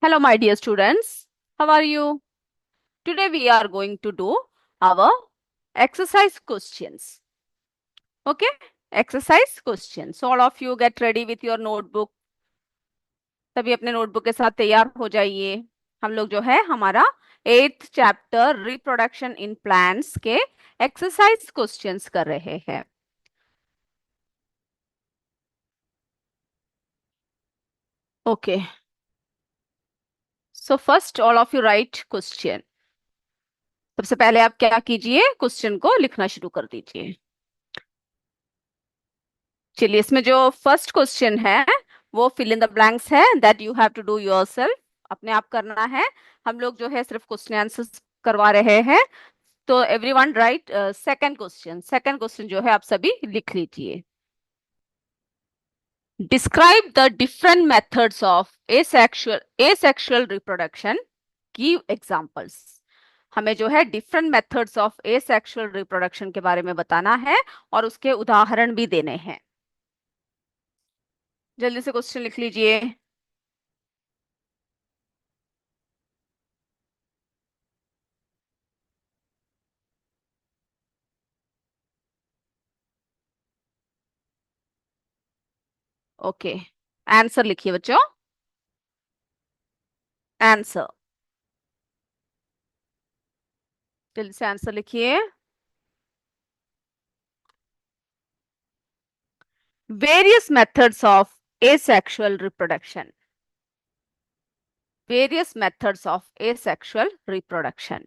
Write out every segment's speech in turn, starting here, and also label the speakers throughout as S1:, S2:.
S1: Hello, my dear students. How are you? Today we are going to do our exercise questions. Okay? Exercise questions. So all of you get ready with your notebook. सभी अपने notebook के साथ तैयार हो जाइए। हम लोग जो है हमारा 8th chapter reproduction in plants के एक्सरसाइज क्वेश्चंस कर रहे हैं। Okay, so first all of you right question. सबसे पहले आप क्या कीजिए, क्वेश्चन को लिखना शुरू कर दीजिए। चलिए, इसमें जो फर्स्ट क्वेश्चन है वो फिल इन द ब्लैंक्स है, that you have to do yourself. अपने आप करना है। हम लोग जो है सिर्फ क्वेश्चन आंसर्स करवा रहे हैं। तो everyone right second question. Second question जो है आप सभी लिख लीजिए। Describe the different methods of asexual reproduction. Give examples. हमें जो है different methods of asexual reproduction के बारे में बताना है और उसके उदाहरण भी देने हैं। जल्दी से क्वेश्चन लिख लीजिए। ओके, आंसर लिखिए बच्चों। आंसर, जल्दी से आंसर लिखिए। Various methods of asexual reproduction। Various methods of asexual reproduction।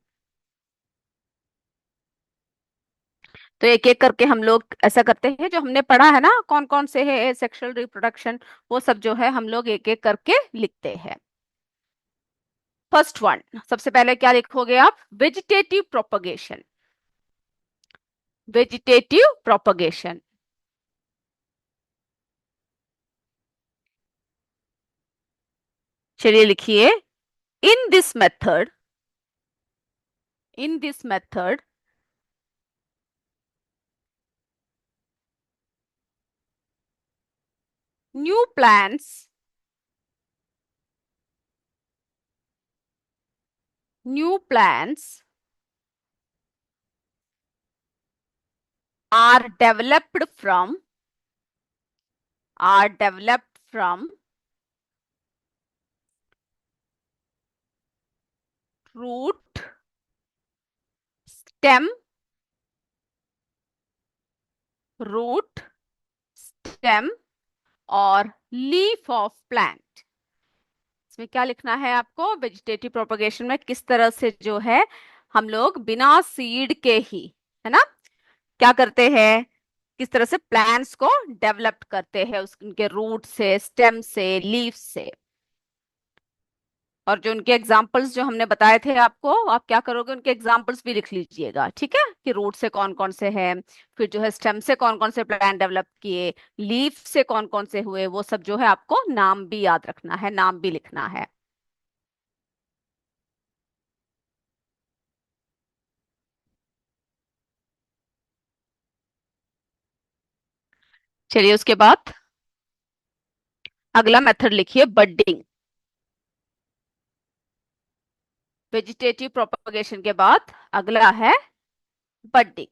S1: तो एक एक करके हम लोग ऐसा करते हैं, जो हमने पढ़ा है ना कौन कौन से है asexual reproduction, वो सब जो है हम लोग एक एक करके लिखते हैं। फर्स्ट वन, सबसे पहले क्या लिखोगे आप? Vegetative propagation. वेजिटेटिव प्रोपगेशन, चलिए लिखिए। In this method, in this method new plants, new plants are developed from, are developed from root, stem, root, stem और लीफ ऑफ प्लांट। इसमें क्या लिखना है आपको? वेजिटेटिव प्रोपगेशन में किस तरह से जो है हम लोग बिना सीड के ही, है ना, क्या करते हैं, किस तरह से प्लांट्स को डेवलप करते हैं, उनके रूट से, स्टेम से, लीफ से। और जो उनके एग्जाम्पल्स जो हमने बताए थे आपको, आप क्या करोगे, उनके एग्जाम्पल्स भी लिख लीजिएगा, ठीक है, कि रूट से कौन कौन से हैं, फिर जो है स्टेम से कौन कौन से प्लांट डेवलप किए, लीफ से कौन कौन से हुए, वो सब जो है आपको नाम भी याद रखना है, नाम भी लिखना है। चलिए, उसके बाद अगला मेथड लिखिए, बडिंग। वेजिटेटिव प्रोपगेशन के बाद अगला है बडिंग।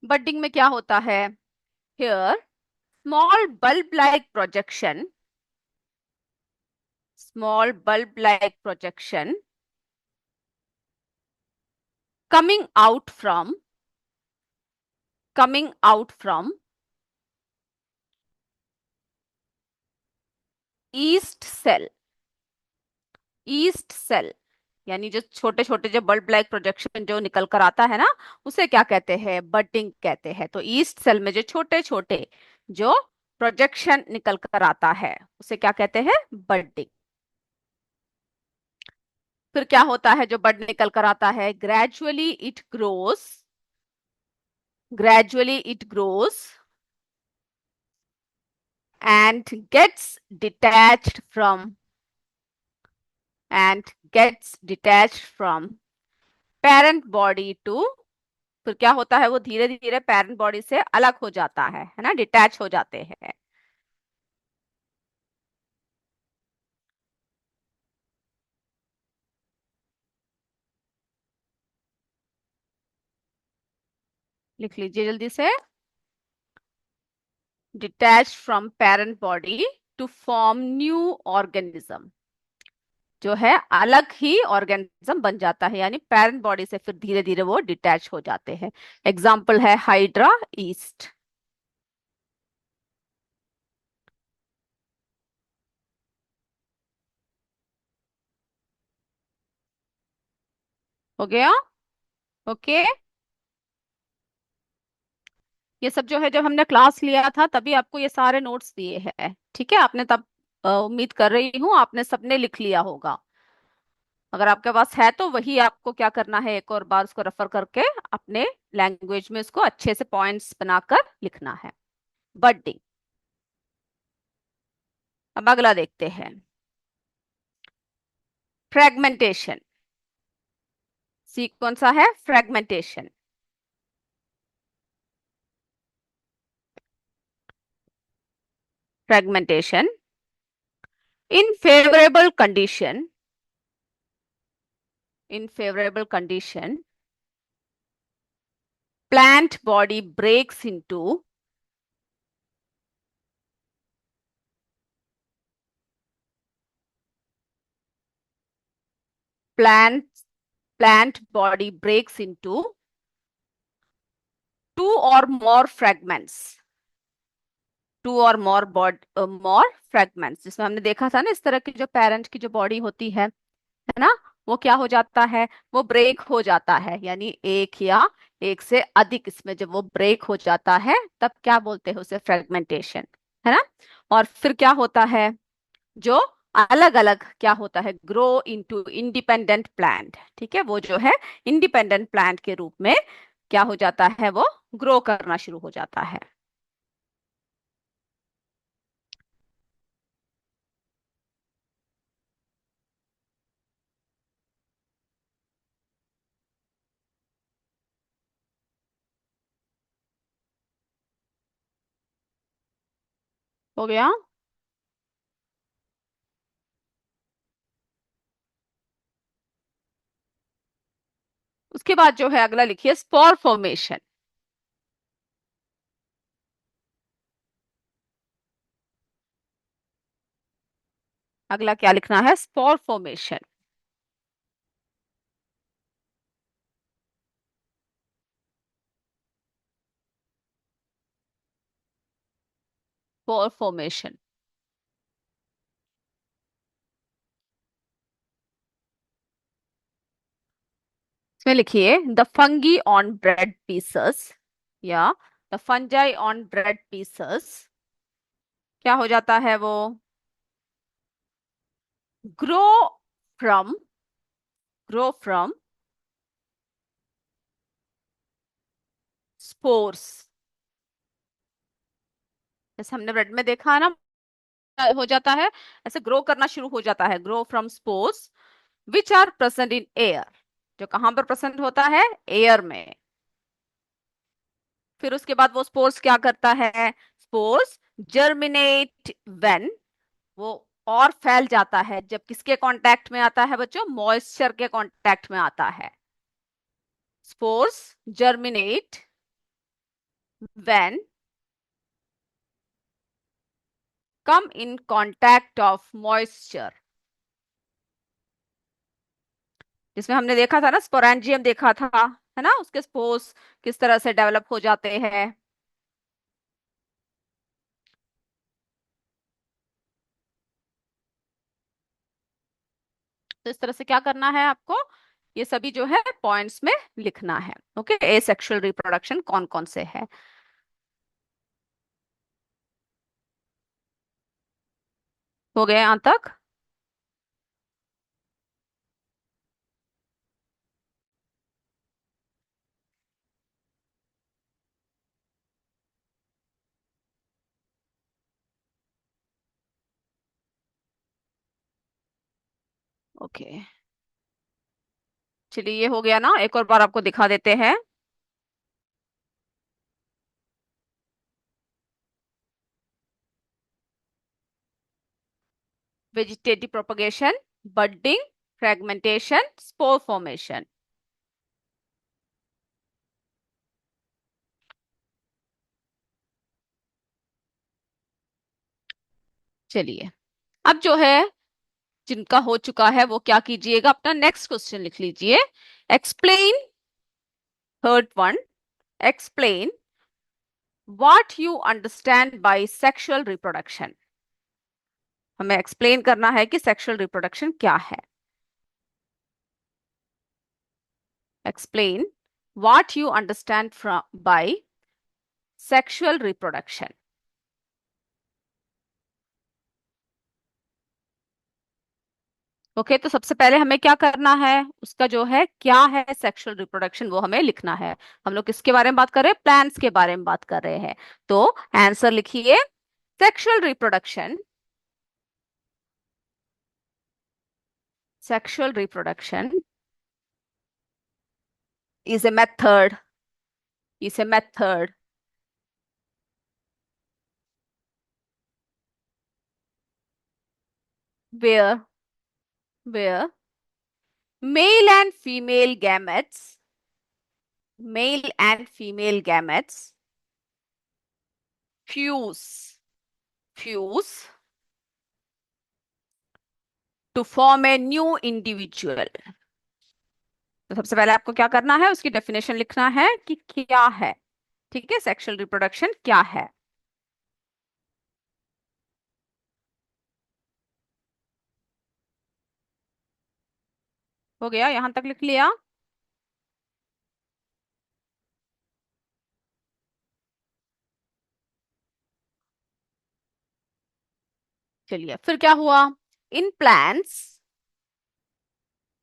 S1: बडिंग में क्या होता है? Here small bulb like projection, small bulb-like projection coming out from, coming out from yeast cell. Yeast cell यानी जो छोटे छोटे जो बल्ब लाइक प्रोजेक्शन जो निकल कर आता है ना, उसे क्या कहते हैं? बडिंग कहते हैं। तो ईस्ट सेल में जो छोटे छोटे जो प्रोजेक्शन निकल कर आता है उसे क्या कहते हैं? बडिंग। फिर क्या होता है जो बड निकल कर आता है? Gradually it grows, gradually it grows and gets detached from, and gets detached from parent body to फिर क्या होता है, वो धीरे धीरे पेरेंट बॉडी से अलग हो जाता है ना, डिटैच हो जाते हैं। लिख लीजिए जल्दी से। Detach from parent body to form new organism, जो है अलग ही ऑर्गेनिज्म बन जाता है, यानी पेरेंट बॉडी से फिर धीरे धीरे वो डिटैच हो जाते हैं। एग्जाम्पल है हाइड्रा ईस्ट। हो गया। ओके। ये सब जो है, जब हमने क्लास लिया था तभी आपको ये सारे नोट्स दिए हैं, ठीक है। आपने तब उम्मीद कर रही हूँ आपने सबने लिख लिया होगा। अगर आपके पास है तो वही आपको क्या करना है, एक और बार उसको रेफर करके अपने लैंग्वेज में उसको अच्छे से पॉइंट्स बनाकर लिखना है। बर्डिंग। अब अगला देखते हैं, फ्रेगमेंटेशन। सी कौन सा है, fragmentation. Fragmentation in favourable condition, in favorable condition, plant body breaks into plant plant body breaks into two or more fragments, two or more fragments, जिसमें हमने देखा था ना, इस तरह की जो पेरेंट की जो बॉडी होती है ना, वो क्या हो जाता है, वो ब्रेक हो जाता है, यानी एक या एक से अधिक इसमें जब वो ब्रेक हो जाता है तब क्या बोलते हैं उसे, फ्रेगमेंटेशन, है ना। और फिर क्या होता है, जो अलग अलग क्या होता है, ग्रो इनटू इंडिपेंडेंट प्लांट, ठीक है, वो जो है इंडिपेंडेंट प्लांट के रूप में क्या हो जाता है, वो ग्रो करना शुरू हो जाता है। हो गया। उसके बाद जो है अगला लिखिए, स्पोर फॉर्मेशन। अगला क्या लिखना है, स्पोर फॉर्मेशन। स्पोर फॉर्मेशन, इसमें लिखिए the fungi on bread pieces, या the fungi on bread pieces, क्या हो जाता है वो, grow from grow from spores. जैसे हमने ब्रेड में देखा है ना, हो जाता है, ऐसे ग्रो करना शुरू हो जाता है, grow from spores which are present in air, जो कहां पर प्रेजेंट होता है, एयर में। फिर उसके बाद वो स्पोर्स क्या करता है, स्पोर्स जर्मिनेट व्हेन, वो और फैल जाता है जब किसके कांटेक्ट में आता है बच्चों, मॉइस्चर के कांटेक्ट में आता है। Spores germinate when come in contact of moisture, जिसमें हमने देखा था ना, स्पोरेंजियम देखा था, है ना, उसके स्पोर्स किस तरह से डेवलप हो जाते हैं। तो इस तरह से क्या करना है आपको, ये सभी जो है पॉइंट्स में लिखना है। ओके, ए सेक्सुअल रिप्रोडक्शन कौन कौन से है। हो गए यहाँ तक। ओके, चलिए ये हो गया ना, एक और बार आपको दिखा देते हैं। Vegetative propagation, budding, fragmentation, spore formation. चलिए, अब जो है जिनका हो चुका है वो क्या कीजिएगा, अपना नेक्स्ट क्वेश्चन लिख लीजिए। Explain, third one, explain what you understand by sexual reproduction. हमें एक्सप्लेन करना है कि सेक्सुअल रिप्रोडक्शन क्या है। Explain what you understand from by sexual reproduction. Okay, तो सबसे पहले हमें क्या करना है, उसका जो है क्या है सेक्सुअल रिप्रोडक्शन वो हमें लिखना है। हम लोग किसके बारे में बात कर रहे हैं, प्लांट्स के बारे में बात कर रहे हैं। तो आंसर लिखिए, sexual reproduction, sexual reproduction is a method, is a method where male and female gametes, male and female gametes fuse to form a new individual। तो सबसे पहले आपको क्या करना है, उसकी डेफिनेशन लिखना है कि क्या है। ठीक है, सेक्सुअल रिप्रोडक्शन क्या है। हो गया, यहां तक लिख लिया। चलिए, फिर क्या हुआ। In plants,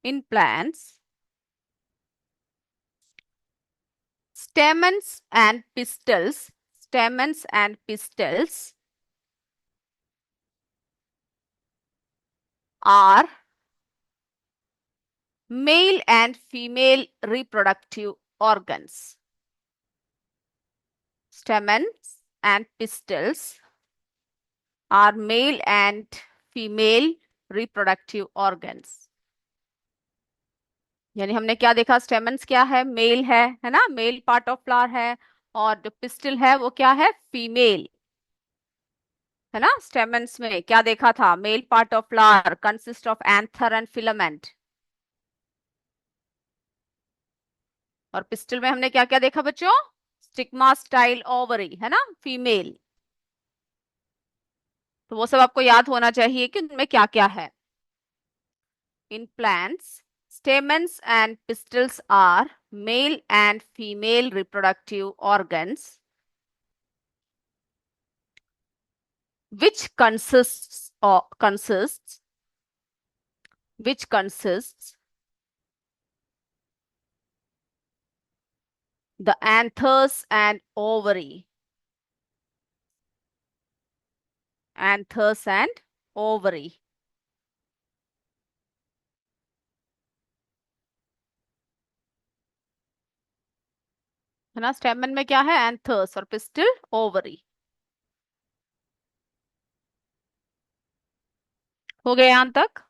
S1: in plants stamens and pistils, stamens and pistils are male and female reproductive organs. Stamens and pistils are male and female reproductive organs। यानी हमने क्या देखा, स्टेमन्स क्या है, मेल है ना, मेल पार्ट ऑफ फ्लावर है। और जो पिस्टिल है वो क्या है, फीमेल है ना। स्टेमन्स में क्या देखा था, male part of flower consist of anther and filament. और पिस्टल में हमने क्या क्या देखा बच्चों, स्टिग्मा स्टाइल ओवरी है ना, फीमेल। तो वो सब आपको याद होना चाहिए कि उनमें क्या क्या है। In plants stamens and pistils are male and female reproductive organs which consists the anthers and ovary, anthers and ovary है ना। स्टेमन में क्या है, एंथर्स, और पिस्टिल ओवरी। हो गया यहां तक।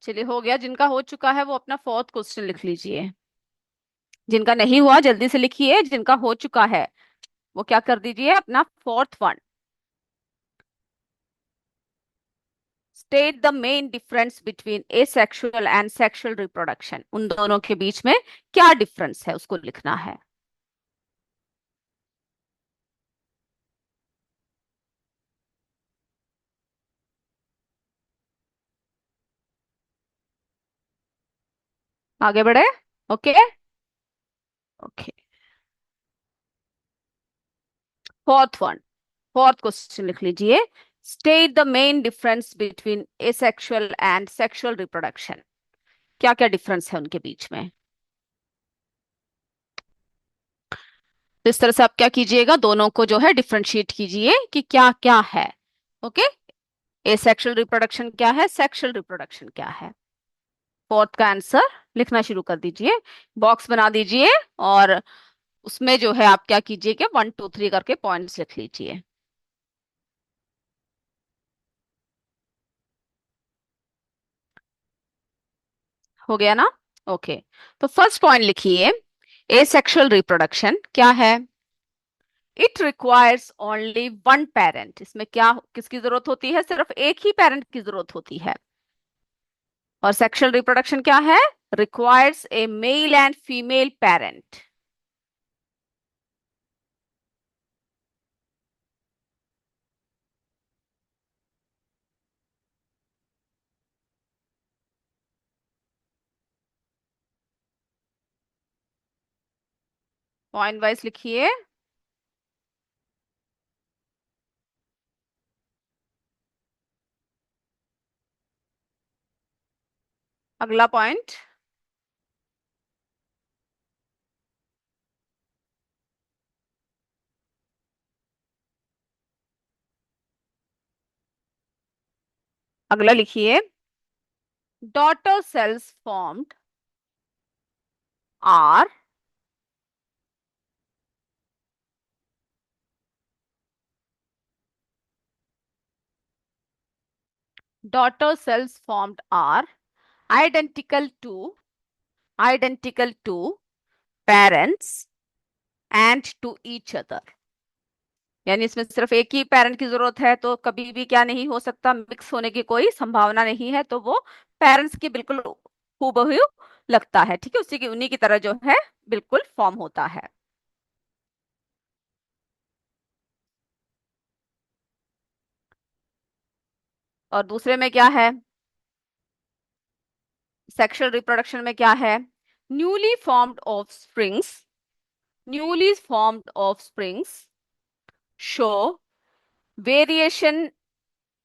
S1: चलिए, हो गया, जिनका हो चुका है वो अपना फोर्थ क्वेश्चन लिख लीजिए। जिनका नहीं हुआ जल्दी से लिखिए, जिनका हो चुका है वो क्या कर दीजिए, अपना fourth one. State the main difference between asexual and sexual reproduction. उन दोनों के बीच में क्या डिफरेंस है उसको लिखना है। आगे बढ़े। Okay, okay, fourth one, fourth question लिख लीजिए। State the main difference between asexual and sexual reproduction. क्या क्या डिफरेंस है उनके बीच में। तो इस तरह से आप क्या कीजिएगा, दोनों को जो है डिफरेंशिएट कीजिए कि क्या क्या है। ओके, एसेक्सुअल रिप्रोडक्शन क्या है, सेक्सुअल रिप्रोडक्शन क्या है। फोर्थ का आंसर लिखना शुरू कर दीजिए, बॉक्स बना दीजिए और उसमें जो है आप क्या कीजिए कि 1 2 3 करके पॉइंट्स लिख लीजिए। हो गया ना? ओके। तो फर्स्ट पॉइंट लिखिए, एसेक्सुअल रिप्रोडक्शन क्या है? It requires only one parent. इसमें क्या किसकी जरूरत होती है? सिर्फ एक ही पेरेंट की जरूरत होती है। और सेक्सुअल रिप्रोडक्शन क्या है? Requires a male and female parent. Point wise लिखिए। अगला पॉइंट। अगला लिखिए, daughter cells formed are daughter cells formed are identical to identical to parents and to each other। यानी इसमें सिर्फ एक ही पेरेंट की जरूरत है, तो कभी भी क्या नहीं हो सकता, मिक्स होने की कोई संभावना नहीं है, तो वो पेरेंट्स की बिल्कुल हूबहू लगता है। ठीक है, उसी की उन्हीं की तरह जो है बिल्कुल फॉर्म होता है। और दूसरे में क्या है? सेक्सुअल रिप्रोडक्शन में क्या है? Newly formed offsprings newly formed offsprings show variation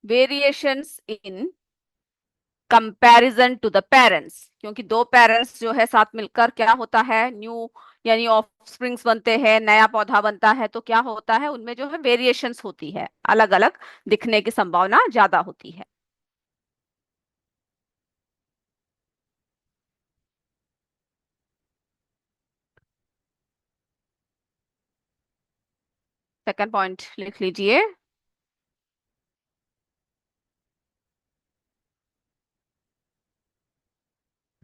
S1: variations in comparison to the parents. क्योंकि दो पेरेंट्स जो है साथ मिलकर क्या होता है, न्यू यानी ऑफ स्प्रिंग्स बनते हैं, नया पौधा बनता है, तो क्या होता है उनमें जो है वेरिएशंस होती है, अलग अलग दिखने की संभावना ज्यादा होती है। सेकंड पॉइंट लिख लीजिए।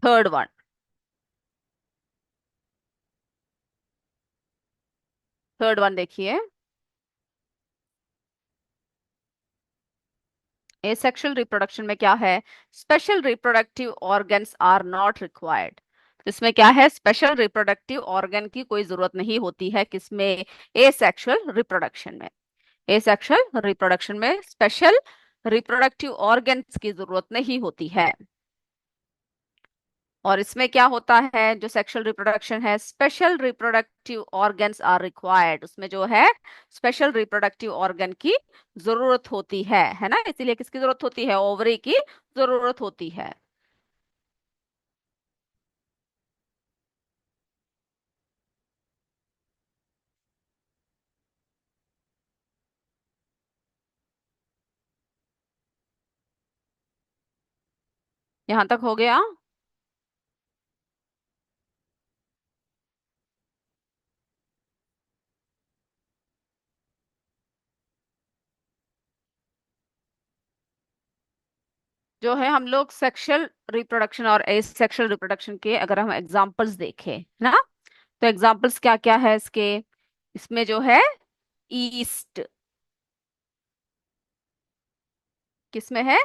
S1: Third one. थर्ड वन देखिए, एसेक्सुअल रिप्रोडक्शन में क्या है? Special reproductive organs are not required. इसमें क्या है? स्पेशल रिप्रोडक्टिव ऑर्गन की कोई जरूरत नहीं होती है। किसमें? एसेक्सुअल रिप्रोडक्शन में। एसेक्सुअल रिप्रोडक्शन में स्पेशल रिप्रोडक्टिव ऑर्गन्स की जरूरत नहीं होती है। और इसमें क्या होता है, जो सेक्सुअल रिप्रोडक्शन है, special reproductive organs are required, उसमें जो है स्पेशल रिप्रोडक्टिव ऑर्गन की जरूरत होती है ना? इसीलिए किसकी जरूरत होती है? ओवरी की जरूरत होती है। यहां तक हो गया? जो है हम लोग सेक्सुअल रिप्रोडक्शन और एसेक्सुअल रिप्रोडक्शन के अगर हम एग्जांपल्स देखें ना, तो एग्जांपल्स क्या क्या है इसके? इसमें जो है ईस्ट, किसमें है?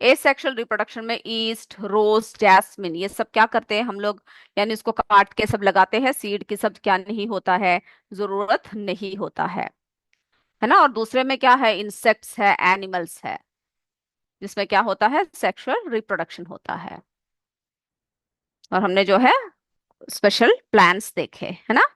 S1: एसेक्सुअल रिप्रोडक्शन में ईस्ट, रोज, जैस्मिन, ये सब क्या करते हैं हम लोग, यानी इसको काट के सब लगाते हैं, सीड की सब क्या नहीं होता है, जरूरत नहीं होता है ना? और दूसरे में क्या है? इंसेक्ट्स है, एनिमल्स है, जिसमें क्या होता है? सेक्सुअल रिप्रोडक्शन होता है। और हमने जो है स्पेशल प्लांट्स देखे, है ना?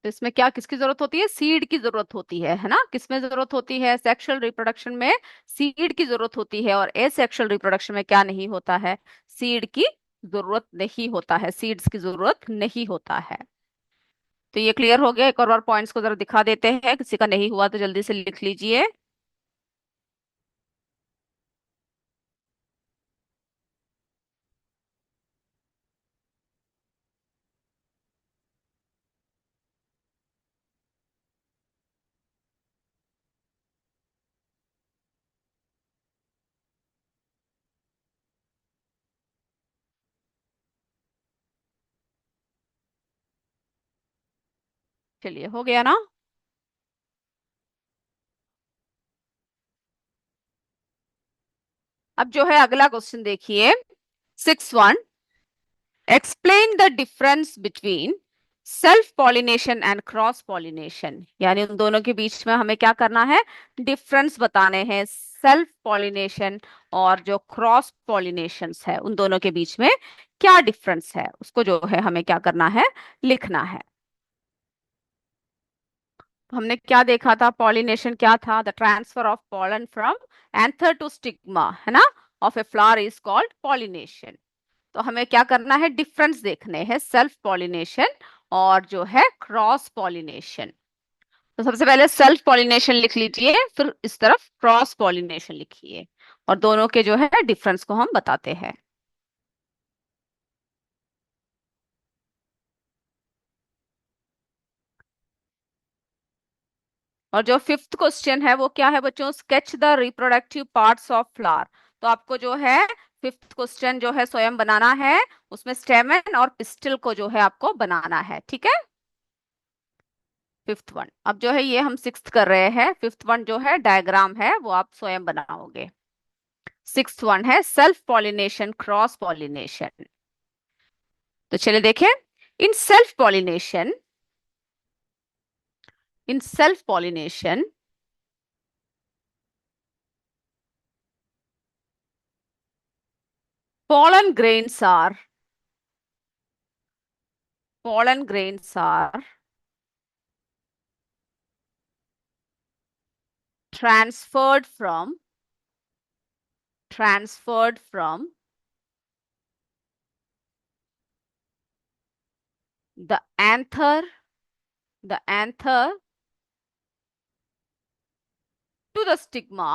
S1: तो इसमें क्या किसकी जरूरत होती है? सीड की जरूरत होती है ना? किसमें जरूरत होती है? सेक्सुअल रिप्रोडक्शन में सीड की जरूरत होती है। और एसेक्सुअल रिप्रोडक्शन में क्या नहीं होता है? सीड की जरूरत नहीं होता है, सीड्स की जरूरत नहीं होता है। तो ये क्लियर हो गया। एक और बार पॉइंट्स को जरा दिखा देते हैं, किसी का नहीं हुआ तो जल्दी से लिख लीजिए। चलिए, हो गया ना। अब जो है अगला क्वेश्चन देखिए, 6.1, explain the difference between self pollination and cross pollination. यानी उन दोनों के बीच में हमें क्या करना है, डिफरेंस बताने हैं। सेल्फ पॉलिनेशन और जो क्रॉस पॉलिनेशन है, उन दोनों के बीच में क्या डिफरेंस है, उसको जो है हमें क्या करना है, लिखना है। तो हमने क्या देखा था, पॉलिनेशन क्या था, the transfer of pollen from anther to stigma, है ना, of a flower is called pollination. तो हमें क्या करना है, डिफरेंस देखने हैं, सेल्फ पॉलिनेशन और जो है क्रॉस पॉलिनेशन। तो सबसे पहले सेल्फ पॉलिनेशन लिख लीजिए, फिर इस तरफ क्रॉस पॉलिनेशन लिखिए, और दोनों के जो है डिफरेंस को हम बताते हैं। और जो फिफ्थ क्वेश्चन है वो क्या है बच्चों, sketch the reproductive parts of flower. तो आपको जो है फिफ्थ क्वेश्चन जो है स्वयं बनाना है, उसमें स्टेमन और पिस्टिल को जो है आपको बनाना है, ठीक है। फिफ्थ वन, अब जो है ये हम सिक्स्थ कर रहे हैं, फिफ्थ वन जो है डायग्राम है वो आप स्वयं बनाओगे। सिक्स्थ वन है सेल्फ पॉलिनेशन क्रॉस पॉलिनेशन। तो चलिए देखें, in self pollination, in self pollination pollen grains are, pollen grains are transferred from, transferred from the anther, the anther to the stigma.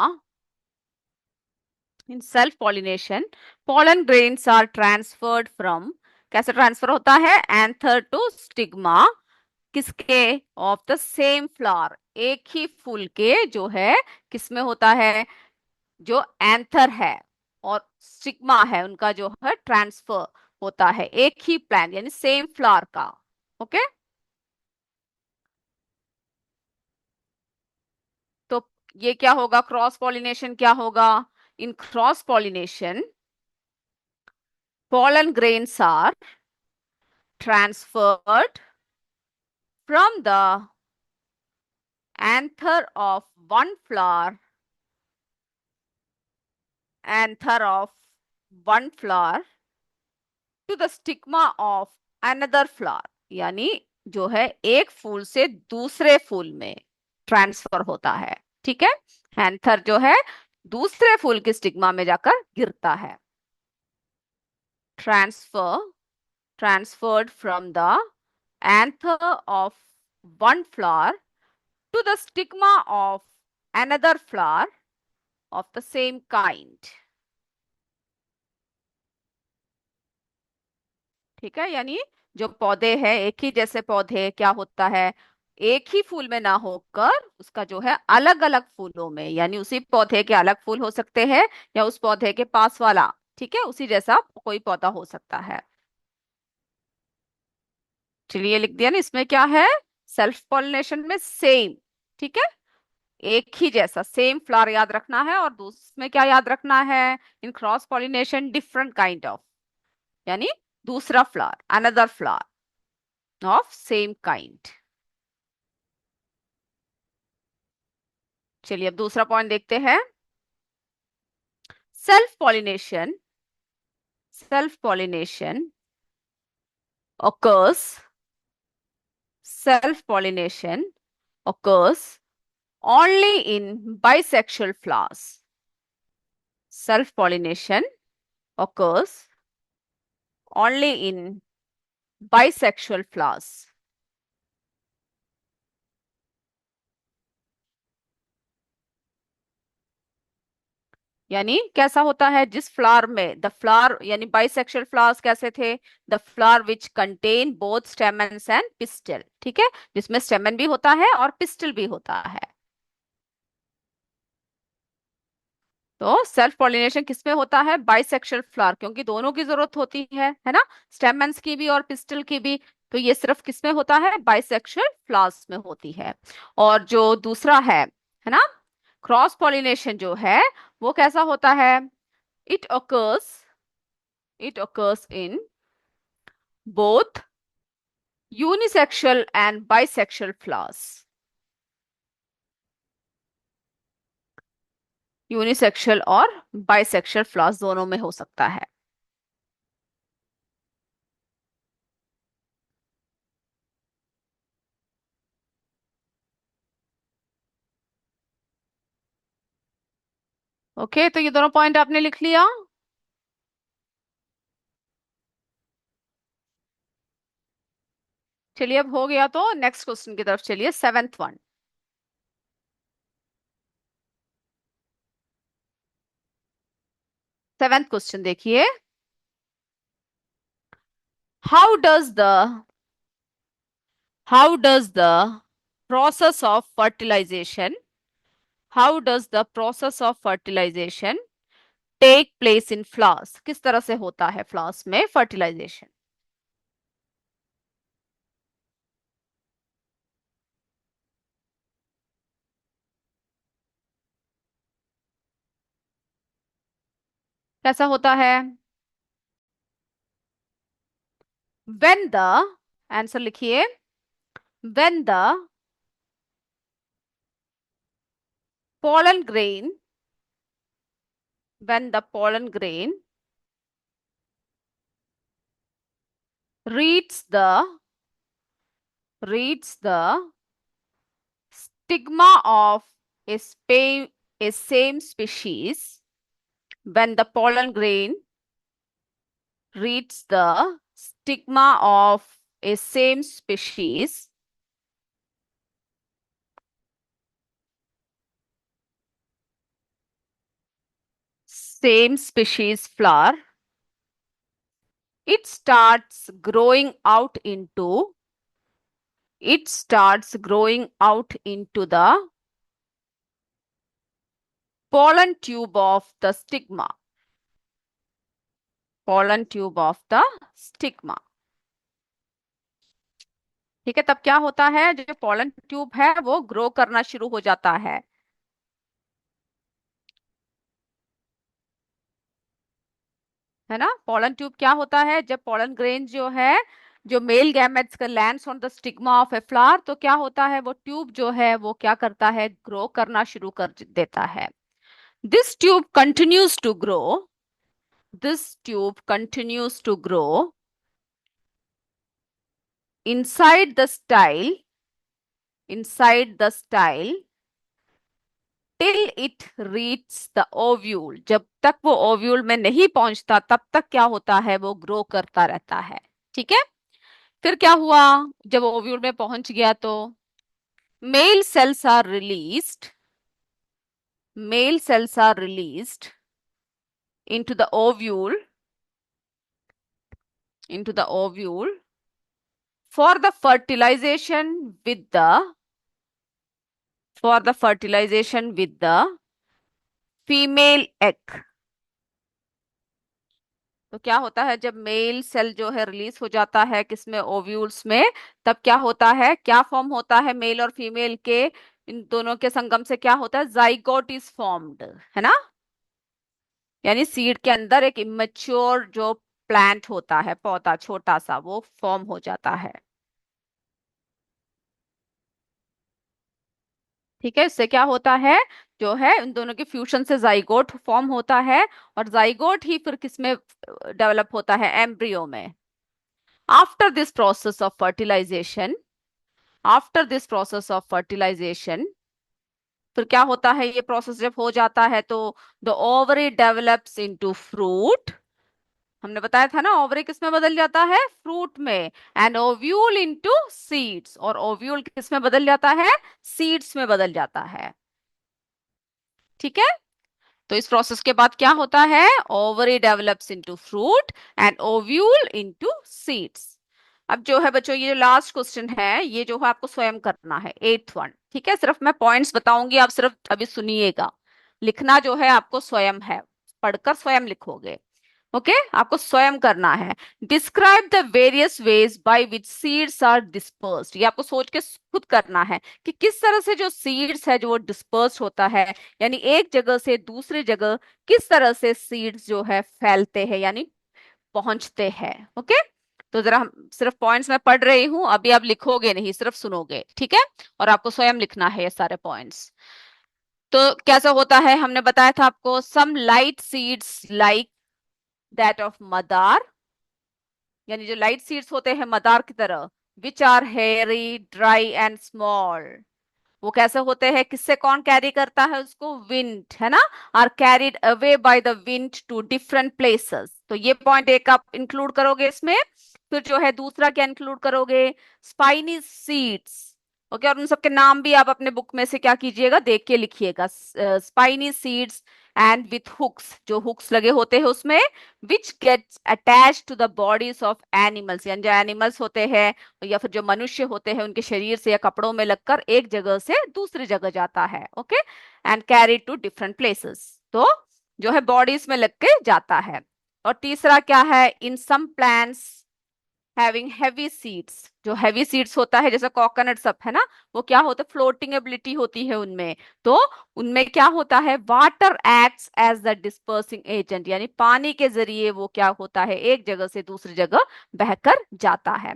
S1: In self pollination pollen grains are transferred from, कैसे transfer होता है, anther to stigma, किसके, of the same flower, एक ही फूल के जो है किसमें होता है, जो एंथर है और स्टिग्मा है, उनका जो है ट्रांसफर होता है एक ही प्लांट यानी सेम फ्लावर का। ओके, तो ये क्या होगा, क्रॉस पॉलिनेशन क्या होगा, in cross pollination pollen grains are transferred from the anther of one flower, anther of one flower to the stigma of another flower। यानी जो है एक फूल से दूसरे फूल में ट्रांसफर होता है, ठीक है। एंथर जो है दूसरे फूल के स्टिग्मा में जाकर गिरता है। Transfer, transferred from the anther of one flower to the stigma of another flower of the same kind। ठीक है, यानी जो पौधे हैं, एक ही जैसे पौधे क्या होता है, एक ही फूल में ना होकर उसका जो है अलग अलग फूलों में, यानी उसी पौधे के अलग फूल हो सकते हैं या उस पौधे के पास वाला, ठीक है, उसी जैसा कोई पौधा हो सकता है। चलिए लिख दिया ना, इसमें क्या है, सेल्फ पॉलिनेशन में सेम, ठीक है, एक ही जैसा सेम फ्लावर याद रखना है, और दूसरे में क्या याद रखना है, in cross pollination different kind of, यानी दूसरा flower, another flower of same kind. चलिए अब दूसरा पॉइंट देखते हैं, self pollination, self pollination occurs, self pollination occurs only in bisexual flowers। self pollination occurs only in bisexual flowers। यानी कैसा होता है, जिस फ्लावर में द फ्लावर यानी बाइसेक्सुअल फ्लावर्स कैसे थे, the flower which contain both stamens and pistol, ठीक है, जिसमें स्टेमन भी होता है और पिस्टल भी होता है। तो सेल्फ पॉलिनेशन किसमें होता है, बाइसेक्सुअल फ्लावर, क्योंकि दोनों की जरूरत होती है ना, स्टेमन्स की भी और पिस्टल की भी। तो ये सिर्फ किसमें होता है, बाइसेक्सुअल फ्लावर्स में होती है। और जो दूसरा है ना, क्रॉस पॉलिनेशन जो है वो कैसा होता है, it occurs it occurs in both unisexual and bisexual flowers, unisexual और बाइसेक्सुअल फ्लावर्स दोनों में हो सकता है। ओके, तो ये दोनों पॉइंट आपने लिख लिया। चलिए, अब हो गया तो नेक्स्ट क्वेश्चन की तरफ चलिए, सेवेंथ वन। सेवेंथ क्वेश्चन देखिए, how does the how does the process of fertilisation how does the process of fertilisation take place in flowers, किस तरह से होता है फ्लावर्स में फर्टिलाइजेशन। कैसा होता है, when the आंसर लिखिए, when the pollen grain when the pollen grain reaches the stigma of a same species, when the pollen grain reaches the stigma of a same species flower, it starts growing out into the pollen tube of the stigma, pollen tube of the stigma। ठीक है, तब क्या होता है, जो pollen tube है वो grow करना शुरू हो जाता है ना। पोलन ट्यूब क्या होता है, जब पोलन ग्रेन जो है, जो मेल गैमेट्स का lands on the stigma of a flower, तो क्या होता है, वो ट्यूब जो है वो क्या करता है, ग्रो करना शुरू कर देता है। This tube continues to grow this tube continues to grow inside the style inside the style till it reach the ovule, जब तक वो ओव्यूल में नहीं पहुंचता तब तक क्या होता है, वो ग्रो करता रहता है। ठीक है, फिर क्या हुआ, जब ओव्यूल में पहुंच गया तो male cells are released male cells are released into the ovule into the ovule for the fertilization with the female egg। तो क्या होता है, जब मेल सेल जो है रिलीज हो जाता है किसमें, ओव्यूल्स में, तब क्या होता है, क्या फॉर्म होता है मेल और फीमेल के, इन दोनों के संगम से क्या होता है, जाइगोट इज फॉर्म्ड, है ना। यानी सीड के अंदर एक इमेच्योर जो प्लांट होता है, पौधा छोटा सा, वो फॉर्म हो जाता है। ठीक है, इससे क्या होता है, जो है इन दोनों के फ्यूजन से जाइगोट फॉर्म होता है, और जाइगोट ही फिर किसमें डेवलप होता है, एम्ब्रियो में। After this process of fertilisation after this process of fertilisation फिर क्या होता है, ये प्रोसेस जब हो जाता है तो the ovary develops into fruit. हमने बताया था ना, ओवरी किस में बदल जाता है, फ्रूट में। एंड ओव्यूल इनटू सीड्स, और ओव्यूल किस में बदल जाता है, सीड्स में बदल जाता है। ठीक है, तो इस प्रोसेस के बाद क्या होता है, ovary develops into fruit and ovule into seeds. अब जो है बच्चों, ये जो लास्ट क्वेश्चन है ये जो है आपको स्वयं करना है, 8th वन, ठीक है। सिर्फ मैं पॉइंट्स बताऊंगी, आप सिर्फ अभी सुनिएगा। लिखना जो है आपको स्वयं है, पढ़कर स्वयं लिखोगे। ओके आपको स्वयं करना है। Describe the various ways by which seeds are dispersed. ये आपको सोच के खुद करना है कि किस तरह से जो सीड्स है जो वो डिस्पर्स्ड होता है, यानी एक जगह से दूसरी जगह किस तरह से सीड्स जो है फैलते हैं यानी पहुंचते हैं। ओके तो जरा हम सिर्फ पॉइंट्स में पढ़ रही हूं, अभी आप लिखोगे नहीं, सिर्फ सुनोगे, ठीक है। और आपको स्वयं लिखना है ये सारे पॉइंट्स। तो कैसा होता है, हमने बताया था आपको, some light seeds like that of madar, यानी जो लाइट सीड्स होते हैं मदार की तरह, which are hairy dry and small. वो कैसे होते हैं, किससे कौन कैरी करता है उसको, विंड, है ना। Are carried away by the wind to different places. तो ये पॉइंट एक आप इंक्लूड करोगे इसमें। फिर जो है दूसरा क्या इंक्लूड करोगे, स्पाइनी सीड्स। ओके और उन सबके नाम भी आप अपने बुक में से क्या कीजिएगा, देख के लिखिएगा। Spiny seeds and with hooks, जो हुक्स लगे होते हैं उसमें, which gets attach to the bodies of animals, यानी जो एनिमल्स होते हैं या फिर जो मनुष्य होते हैं उनके शरीर से या कपड़ों में लगकर एक जगह से दूसरी जगह जाता है। Okay and carry to different places, तो जो है बॉडीज में लग के जाता है। और तीसरा क्या है, in some plants having heavy seeds, जो हैवी सीड्स होता है जैसे कोकोनट सब है ना, वो क्या होता है, फ्लोटिंग एबिलिटी होती है उनमें। तो उनमें क्या होता है, water acts as the dispersing agent, यानी पानी के जरिए वो क्या होता है, एक जगह से दूसरी जगह बहकर जाता है।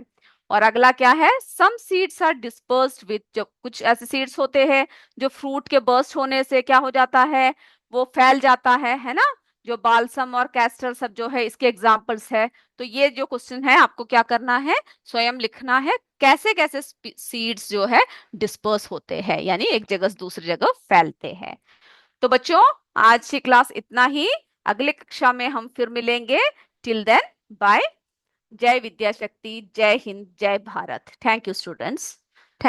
S1: और अगला क्या है, some seeds are dispersed with, जो कुछ ऐसे सीड्स होते हैं जो फ्रूट के बर्स्ट होने से क्या हो जाता है, वो फैल जाता है ना। जो बालसम और कैस्टर सब जो है इसके एग्जाम्पल्स है। तो ये जो क्वेश्चन है आपको क्या करना है, स्वयं लिखना है, कैसे कैसे सीड्स जो है डिस्पर्स होते हैं यानी एक जगह से दूसरी जगह फैलते हैं। तो बच्चों आज की क्लास इतना ही, अगले कक्षा में हम फिर मिलेंगे। Till then bye. जय विद्या शक्ति, जय हिंद, जय भारत। Thank you students.